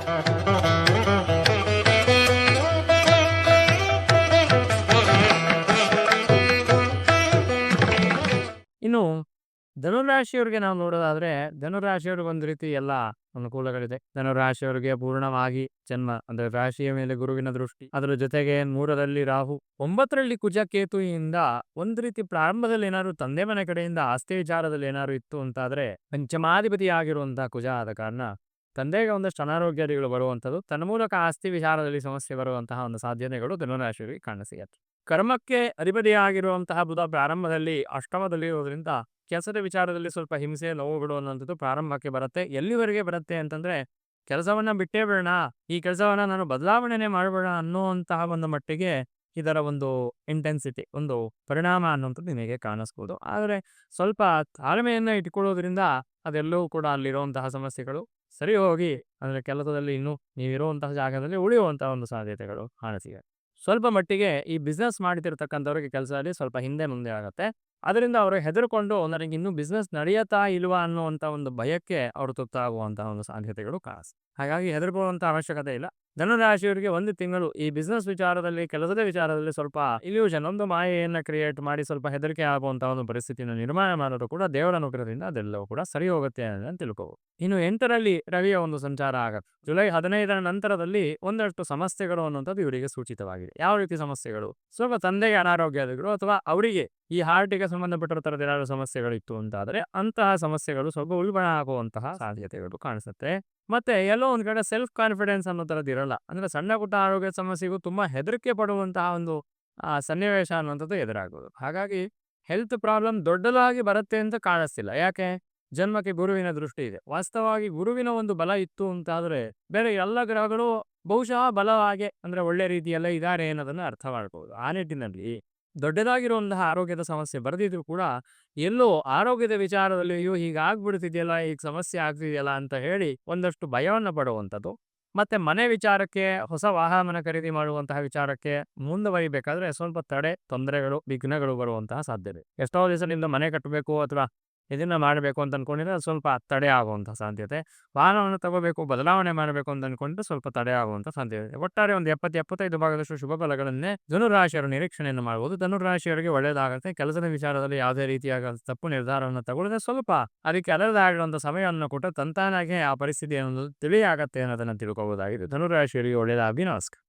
ಇನ್ನು ಧನುರಾಶಿಯವರಿಗೆ ನಾವು ನೋಡೋದಾದ್ರೆ, ಧನುರಾಶಿಯವ್ರಿಗೆ ಒಂದು ರೀತಿ ಎಲ್ಲ ಅನುಕೂಲಗಳಿದೆ. ಧನುರಾಶಿಯವರಿಗೆ ಪೂರ್ಣವಾಗಿ ಜನ್ಮ ಅಂದ್ರೆ ರಾಶಿಯ ಮೇಲೆ ಗುರುವಿನ ದೃಷ್ಟಿ, ಅದರ ಜೊತೆಗೆ 3ರಲ್ಲಿ ರಾಹು, 9ರಲ್ಲಿ ಕುಜ ಕೇತುವಿನಿಂದ ಒಂದು ರೀತಿ ಪ್ರಾರಂಭದಲ್ಲಿ ಏನಾದ್ರು ತಂದೆ ಮನೆ ಕಡೆಯಿಂದ ಆಸ್ತಿ ವಿಚಾರದಲ್ಲಿ ಏನಾದ್ರು ಇತ್ತು ಅಂತಾದ್ರೆ, ಪಂಚಮಾಧಿಪತಿ ಆಗಿರುವಂತಹ ಕುಜ ಆದ ಕಾರಣ ತಂದೆಗೆ ಒಂದಷ್ಟು ಅನಾರೋಗ್ಯಗಳು ಬರುವಂಥದ್ದು, ತನ್ಮೂಲಕ ಆಸ್ತಿ ವಿಚಾರದಲ್ಲಿ ಸಮಸ್ಯೆ ಬರುವಂತಹ ಒಂದು ಸಾಧ್ಯತೆಗಳು ಧನುರಾಶಿಯವರಿಗೆ ಕಾಣಸಿಗತ್ತೆ. ಕರ್ಮಕ್ಕೆ ಅಧಿಪತಿಯಾಗಿರುವಂತಹ ಬುಧ ಪ್ರಾರಂಭದಲ್ಲಿ ಅಷ್ಟಮದಲ್ಲಿ ಇರೋದ್ರಿಂದ ಕೆಲಸದ ವಿಚಾರದಲ್ಲಿ ಸ್ವಲ್ಪ ಹಿಂಸೆ, ನೋವುಗಳು ಅನ್ನೋಂಥದ್ದು ಪ್ರಾರಂಭಕ್ಕೆ ಬರುತ್ತೆ. ಎಲ್ಲಿವರೆಗೆ ಬರುತ್ತೆ ಅಂತಂದ್ರೆ, ಕೆಲಸವನ್ನ ಬಿಟ್ಟೇ ಬಿಡೋಣ, ಈ ಕೆಲಸವನ್ನ ನಾನು ಬದಲಾವಣೆನೇ ಮಾಡಬೇಡ ಅನ್ನುವಂತಹ ಒಂದು ಮಟ್ಟಿಗೆ ಇದರ ಒಂದು ಇಂಟೆನ್ಸಿಟಿ, ಒಂದು ಪರಿಣಾಮ ಅನ್ನುವಂಥದ್ದು ನಿಮಗೆ ಕಾಣಿಸ್ಬೋದು. ಆದರೆ ಸ್ವಲ್ಪ ತಾಳ್ಮೆಯನ್ನ ಇಟ್ಕೊಳ್ಳೋದ್ರಿಂದ ಅದೆಲ್ಲವೂ ಕೂಡ ಅಲ್ಲಿರುವಂತಹ ಸಮಸ್ಯೆಗಳು ಸರಿ ಹೋಗಿ, ಅಂದ್ರೆ ಕೆಲಸದಲ್ಲಿ ಇನ್ನೂ ನೀವಿರುವಂತಹ ಜಾಗದಲ್ಲಿ ಉಳಿಯುವಂತಹ ಒಂದು ಸಾಧ್ಯತೆಗಳು ಕಾಣಿಸಿವೆ. ಸ್ವಲ್ಪ ಮಟ್ಟಿಗೆ ಈ ಬಿಸ್ನೆಸ್ ಮಾಡ್ತಿರ್ತಕ್ಕಂಥವ್ರಿಗೆ ಕೆಲಸದಲ್ಲಿ ಸ್ವಲ್ಪ ಹಿಂದೆ ಮುಂದೆ ಆಗುತ್ತೆ. ಅದರಿಂದ ಅವರು ಹೆದರ್ಕೊಂಡು ನನಗೆ ಇನ್ನೂ ಬಿಸ್ನೆಸ್ ನಡೆಯತ್ತಾ ಇಲ್ವಾ ಅನ್ನುವಂಥ ಒಂದು ಭಯಕ್ಕೆ ಅವರು ತುತ್ತಾಗುವಂತಹ ಒಂದು ಸಾಧ್ಯತೆಗಳು ಹಾಗಾಗಿ ಹೆದರ್ಕೊಳ್ಳುವಂಥ ಅವಶ್ಯಕತೆ ಇಲ್ಲ. ಧನುರಾಶಿಯವರಿಗೆ 1 ತಿಂಗಳು ಈ ಬಿಸ್ನೆಸ್ ವಿಚಾರದಲ್ಲಿ, ಕೆಲಸದ ವಿಚಾರದಲ್ಲಿ ಸ್ವಲ್ಪ ಇಲ್ಯೂಷನ್, ಒಂದು ಮಾಯೆಯನ್ನ ಕ್ರಿಯೇಟ್ ಮಾಡಿ ಸ್ವಲ್ಪ ಹೆದರಿಕೆ ಆಗುವಂತಹ ಒಂದು ಪರಿಸ್ಥಿತಿಯನ್ನು ನಿರ್ಮಾಣ ಮಾಡೋದು ಕೂಡ ದೇವರ ಅನುಗ್ರಹದಿಂದ ಅದೆಲ್ಲವೂ ಕೂಡ ಸರಿ ಹೋಗುತ್ತೆ ಅಂತ ತಿಳ್ಕೋಬಹುದು. ಇನ್ನು 8ರಲ್ಲಿ ರವಿಯ ಒಂದು ಸಂಚಾರ ಆಗತ್ತೆ. ಜುಲೈ 15ರ ನಂತರದಲ್ಲಿ ಒಂದಷ್ಟು ಸಮಸ್ಯೆಗಳು ಅನ್ನುವಂಥದ್ದು ಇವರಿಗೆ ಸೂಚಿತವಾಗಿದೆ. ಯಾವ ರೀತಿ ಸಮಸ್ಯೆಗಳು? ಸ್ವಲ್ಪ ತಂದೆಗೆ ಅನಾರೋಗ್ಯಗಳು ಅಥವಾ ಅವರಿಗೆ ಈ ಹಾರ್ಟಿಗೆ ಸಂಬಂಧಪಟ್ಟಿರೋ ಥರದ ಏನಾದರೂ ಸಮಸ್ಯೆಗಳಿತ್ತು ಅಂತಾದರೆ ಅಂತಹ ಸಮಸ್ಯೆಗಳು ಸ್ವಲ್ಪ ಉಲ್ಬಣ ಆಗುವಂತಹ ಸಾಧ್ಯತೆಗಳು ಕಾಣಿಸುತ್ತೆ. ಮತ್ತೆ ಎಲ್ಲೋ ಒಂದ್ ಕಡೆ ಸೆಲ್ಫ್ ಕಾನ್ಫಿಡೆನ್ಸ್ ಅನ್ನೋ ಥರದ್ದು ಇರಲ್ಲ. ಅಂದ್ರೆ ಸಣ್ಣ ಪುಟ್ಟ ಆರೋಗ್ಯ ಸಮಸ್ಯೆಗೂ ತುಂಬಾ ಹೆದರಿಕೆ ಪಡುವಂತಹ ಒಂದು ಸನ್ನಿವೇಶ ಅನ್ನುವಂಥದ್ದು ಎದುರಾಗೋದು. ಹಾಗಾಗಿ ಹೆಲ್ತ್ ಪ್ರಾಬ್ಲಮ್ ದೊಡ್ಡದಾಗಿ ಬರುತ್ತೆ ಅಂತ ಕಾಣಿಸ್ತಿಲ್ಲ. ಯಾಕೆ? ಜನ್ಮಕ್ಕೆ ಗುರುವಿನ ದೃಷ್ಟಿ ಇದೆ. ವಾಸ್ತವವಾಗಿ ಗುರುವಿನ ಒಂದು ಬಲ ಇತ್ತು ಅಂತಾದ್ರೆ ಬೇರೆ ಎಲ್ಲ ಗ್ರಹಗಳು ಬಹುಶಃ ಬಲವಾಗಿ ಅಂದ್ರೆ ಒಳ್ಳೆ ರೀತಿಯಲ್ಲೇ ಇದ್ದಾರೆ ಅನ್ನೋದನ್ನ ಅರ್ಥ ಮಾಡ್ಬೋದು. ಆ ನಿಟ್ಟಿನಲ್ಲಿ ದೊಡ್ಡದಾಗಿರುವಂತಹ ಆರೋಗ್ಯದ ಸಮಸ್ಯೆ ಬರದಿದ್ರು ಕೂಡ ಎಲ್ಲೋ ಆರೋಗ್ಯದ ವಿಚಾರದಲ್ಲಿ ಅಯ್ಯೋ ಹೀಗಾಗ್ಬಿಡ್ತಿದೆಯಲ್ಲ, ಈಗ ಸಮಸ್ಯೆ ಆಗ್ತಿದೆಯಲ್ಲ ಅಂತ ಹೇಳಿ ಒಂದಷ್ಟು ಭಯವನ್ನ ಪಡುವಂಥದ್ದು. ಮತ್ತೆ ಮನೆ ವಿಚಾರಕ್ಕೆ, ಹೊಸ ವಾಹನ ಖರೀದಿ ಮಾಡುವಂತಹ ವಿಚಾರಕ್ಕೆ ಮುಂದುವರಿಬೇಕಾದ್ರೆ ಸ್ವಲ್ಪ ತಡೆ, ತೊಂದರೆಗಳು, ವಿಘ್ನಗಳು ಬರುವಂತಹ ಸಾಧ್ಯತೆ. ಎಷ್ಟೋ ದಿವಸದಿಂದ ಮನೆ ಕಟ್ಟಬೇಕು ಅಥವಾ ಇದನ್ನ ಮಾಡಬೇಕು ಅಂತ ಅನ್ಕೊಂಡಿದ್ರೆ ಅದು ಸ್ವಲ್ಪ ತಡೆ ಆಗುವಂತಹ ಸಾಧ್ಯತೆ. ವಾಹನವನ್ನು ತಗೋಬೇಕು, ಬದಲಾವಣೆ ಮಾಡಬೇಕು ಅಂತ ಅನ್ಕೊಂಡ್ರೆ ಸ್ವಲ್ಪ ತಡೆ ಆಗುವಂತಹ ಸಾಧ್ಯತೆ. ಒಟ್ಟಾರೆ ಒಂದು 70-75 ಭಾಗದಷ್ಟು ಶುಭ ಫಲಗಳನ್ನೇ ಧನುರಾಶಿಯವರು ನಿರೀಕ್ಷಣೆಯನ್ನು ಮಾಡಬಹುದು. ಧನುರಾಶಿಯವರಿಗೆ ಒಳ್ಳೆಯದಾಗುತ್ತೆ. ಕೆಲಸದ ವಿಚಾರದಲ್ಲಿ ಯಾವುದೇ ರೀತಿಯಾದ ತಪ್ಪು ನಿರ್ಧಾರವನ್ನು ತಗೊಳ್ಳದೆ ಸ್ವಲ್ಪ ಅದಕ್ಕೆ ಅಲ್ಲದಾಗಿರುವಂತಹ ಸಮಯವನ್ನು ಕೊಟ್ಟು ತಂತಾನಾಗೆ ಆ ಪರಿಸ್ಥಿತಿ ಅನ್ನೋದು ತಿಳಿಯಾಗತ್ತೆ ಅನ್ನೋದನ್ನ ತಿಳ್ಕೋಬಹುದಾಗಿದೆ. ಧನುರಾಶಿಯವರಿಗೆ ಒಳ್ಳೆಯದಾಗಿ ನಮಸ್ಕಾರ.